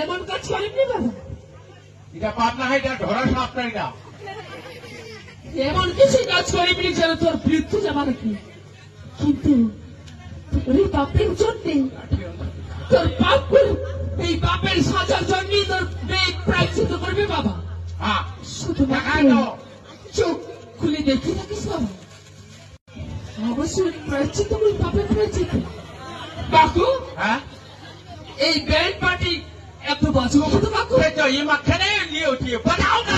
এমন কাজ করেননি বাবা, এটা পাপ না হয় এটা ধরা সাপ নাই না। এমন কিছু কাজ করেননি যেন তোর মৃত্যু যাবা নাকি। কিন্তু তোর এই পাপের জন্যে, তোর পাপ এই পাপের সাজার জন্যই তোর মেয়ে প্রায়শ্চিত্ত করবে বাবা। হ্যাঁ, শুধুমাত্র চোখ খুলে দেখে রাখিস বাবা, অবশ্যই প্রায়শ্চিত্ত করে পাপের প্রায়শ্চিত্ত। বাকু, হ্যাঁ, এই ব্যান্ড পার্টি এত বাজে মতো বাকু। তো এই মাঝখানে নিয়ে উঠিয়ে বাজাও না।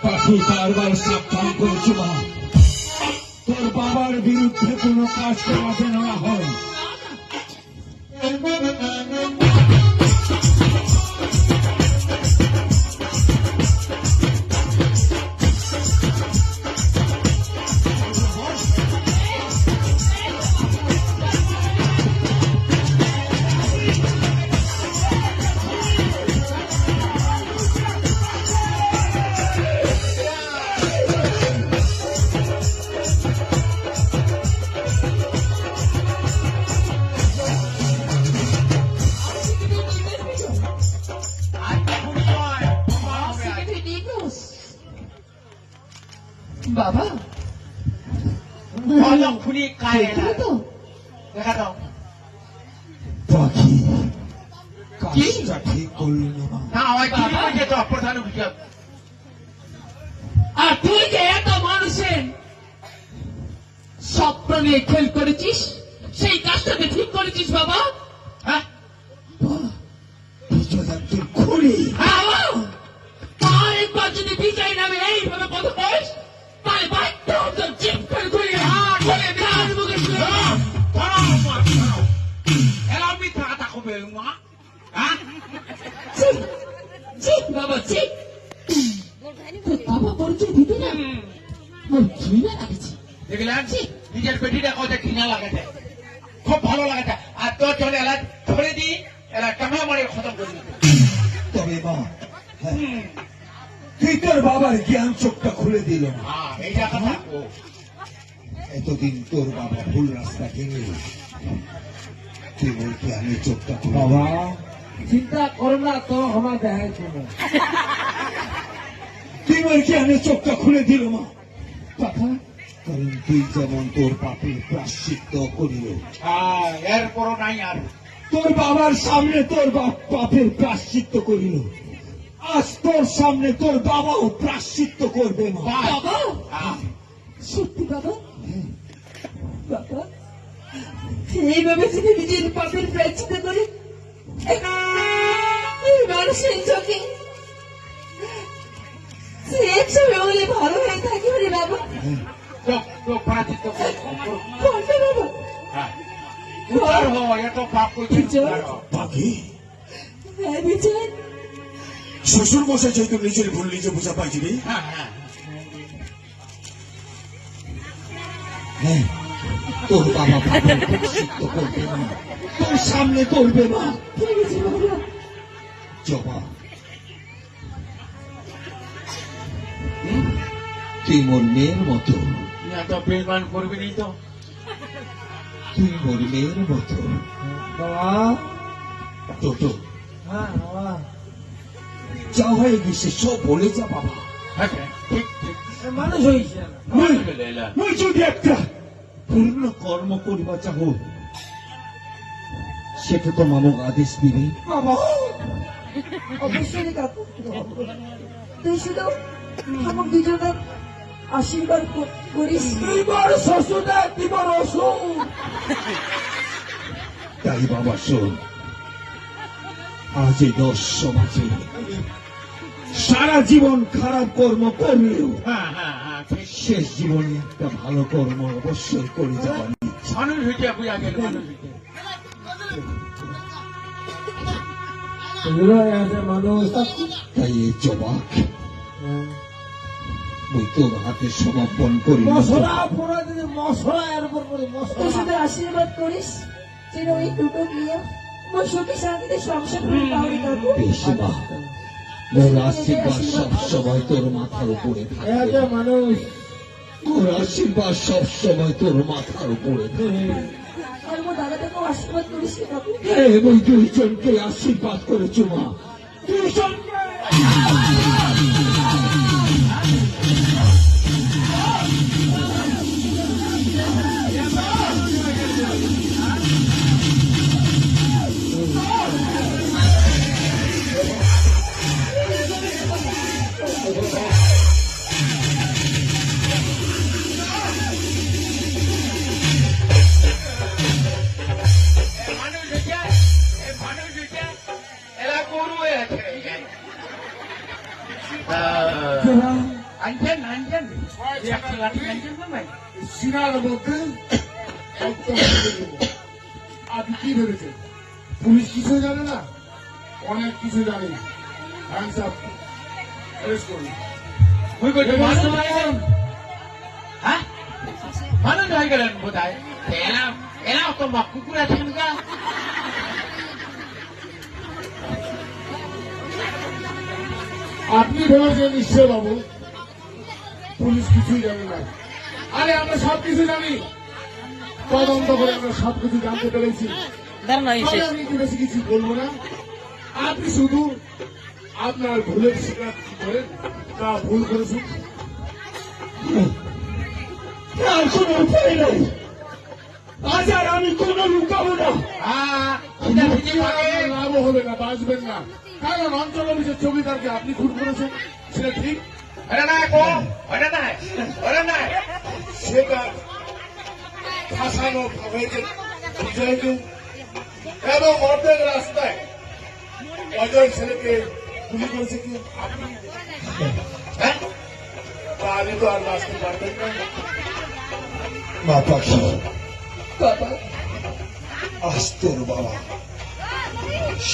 পাখি বারবার সাবধান করেছি মা, তোর বাবার বিরুদ্ধে কোনো কাজ করাতে না হয়। বাবা খুনি কায় তো দেখা দাও। পাখি কাজটা ঠিক করলি না মা। না আমার কি বলছে তো প্রধান অভিযোগ। আর তুই যে এত মানুষের স্বপ্ন নিয়ে খেল করেছিস, সেই কাজটাকে ঠিক করেছিস বাবা। হ্যাঁ, বিজয়াত্রীর খুনি। আরেকবার যদি বিজয় নামে এইভাবে কথা বলিস, তাহলে বাধ্য তোর জিপ করে ধরে কার মুখে শুয়ে এরা মিথ্যা কথা কবে মা। হ্যাঁ, বাবা ঠিক বাবা পরিচয় দিবি না, আমার ঘৃণা লাগছে। দেখলেন নিজের পেটিটা কত ঘৃণা লাগাতে, খুব ভালো লাগাতে। আর তোর চলে এলা ধরে দি, এলা টাকা মারে খতম করে দিতে। তবে মা, তুই তোর বাবার জ্ঞান চোখটা খুলে দিল না। হ্যাঁ, এইটা কথা। এতদিন তোর বাবা ভুল রাস্তা গেলে তুই বলতে আমি চোখটা খুলে বাবা চিন্তা করো না তো, আমার দেখার জন্য তুই বলছি আমি চোখটা খুলে দিল মা। কথা কারণ তুই যেমন তোর পাপের প্রায়শ্চিত্ত করিল, হ্যাঁ, এরপরও নাই আর। তোর বাবার সামনে তোর বাপ পাপের প্রায়শ্চিত্ত করিল, আজ তোর সামনে তোর বাবাও প্রায়শ্চিত্ত করবে মা। বাবা হ্যাঁ, সত্যি বাবা, বাবা এইভাবে যদি নিজের পাপের প্রায়শ্চিত্ত করে এই মানুষের চোখে সে একসময় হলে ভালো হয়ে থাকে রে বাবা। চোখ প্রাচিত্য কোনটা বাবা? হ্যাঁ, উদ্ধার হো, এত পাপ করছে উদ্ধার হো। পাখি হ্যাঁ বিজয়, শ্বশুর মশাই যেহেতু নিজের ভুল নিজে বোঝা পাইছিবি। হ্যাঁ, হ্যাঁ, হ্যাঁ, তোর বাবা পাপের প্রায়শ্চিত্ত করবে না, তোর সামনে করবে মা। ঠিক আছে বাবা। জবা তুই মোর মেয়ের মতো, এত বেমান করবি নি তো। তুই মোর মেয়ের মতো। বাবা। টোটো হ্যাঁ বাবা, যা হয়ে গেছে সব বলে যা বাবা। হ্যাঁ, ঠিক ঠিক। মানুষ হয়েছে না। মুই যদি একটা পূর্ণ কর্ম করিবা চাহ, সেটা তো মামক আদেশ দিবে। বাবা অবশ্যই কাকু, তুই শুধু আমার দুজনের আশীর্বাদ করিস। এবার শ্বশুরা দিবার অসুখ। তাই বাবা শোন, আজ এই দশ সমাজে সারা জীবন খারাপ কর্ম করলেও হ্যাঁ, হ্যাঁ, হ্যাঁ, ঠিক। শেষ জীবনে একটা ভালো কর্ম অবশ্যই করে যাবার ইচ্ছা। মানুষ হইতে বুঝা গেল, মানুষ হইতে। এগুলো আছে মানুষ। তাই এই জবাক ওই তোর হাতে সমাপন করি। মশলা পড়া যদি মশলা এর উপর করে তুই মশলা। শুধু আশীর্বাদ করিস যেন ওই দুটো নিয়ে আমার সুখী শান্তিতে সংসার করে পাবি কাকু। বেশ মা, মোর আশীর্বাদ সব সময় তোর মাথার উপরে থাকে এত মানুষ তোর আশীর্বাদ সব সময় তোর মাথার উপরে থাকে আর আমার দাদাটাকেও আশীর্বাদ করিস রে বাবু। ওই দুইজনকে আশীর্বাদ করেছো মা দুইজনকে মানুষ হচ্ছে মানুষ হচ্ছে এরা গরু হয়ে আছে আনছেন আনছেন একটা লাঠি আনছেন না ভাই সিনার মধ্যে একদম ফেলে দেবো। আপনি কি ভেবেছেন পুলিশ কিছু জানে না? অনেক কিছু জানে। হ্যান্ডস আপ, অ্যারেস্ট করুন। ওই করছে মানুষ অ্যারেস্ট হয়ে গেলেন করুন। হ্যাঁ মানুষ হয়ে গেলেন বোধ হয় এরা এরা তো কুকুর আছেন গা আপনি ভেবেছেন নিশ্চয় বাবু পুলিশ কিছুই জানে না। আরে আমরা সব কিছু জানি, তদন্ত করে আমরা সব কিছু জানতে পেরেছি। তবে আমি একটু বেশি কিছু বলবো না। আপনি শুধু আপনার ভুলের স্বীকার করেন, তা ভুল করেছেন। আর কোনো উপায় নেই আজ আর আমি কোনো লুকাবো না এটা থেকে পাবে আপনার লাভও হবে না, বাঁচবেন না। কারণ অঞ্চল অফিসের চৌকিদারকে আপনি খুন করেছেন, সেটা ঠিক। ওটা না গো ওটা না ওটা না সেটা ফাঁসানো হয়েছে বিজয়কে এবং অর্ধেক রাস্তায় অজয় ছেলেকে গুলি করেছে কি আপনি? হ্যাঁ তাহলে তো আর বাঁচতে পারবেন না। মা পাখি আজ তোর বাবা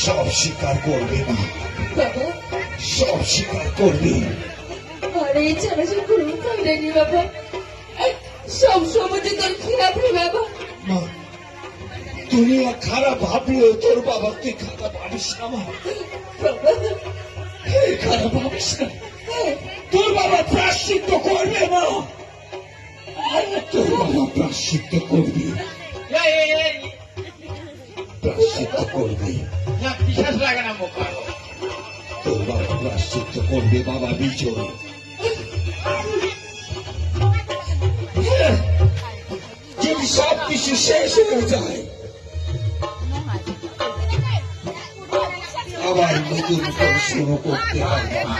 সব স্বীকার করবে না বাবা, সব স্বীকার করবে আর এই ছাড়া সে কোনো কারণে নেই বাবা। সব সময় যে তোর খারাপ রে বাবা। মা দুনিয়া খারাপ ভাবলেও তোর বাবা তুই খারাপ ভাবিস না মা বাবা, এই খারাপ ভাবিস না তোর বাবা প্রাশ্চিত্য করবে মা তোর বাবা প্রাশ্চিত্য করবে প্রাশ্চিত্য করবে না বিশ্বাস লাগে না মুখ তোর বাবা প্রাশ্চিত্য করবে বাবা বিজয় যদি সব কিছু শেষ হয়ে যায় আবার নতুন করে শুরু করতে হয় বাবা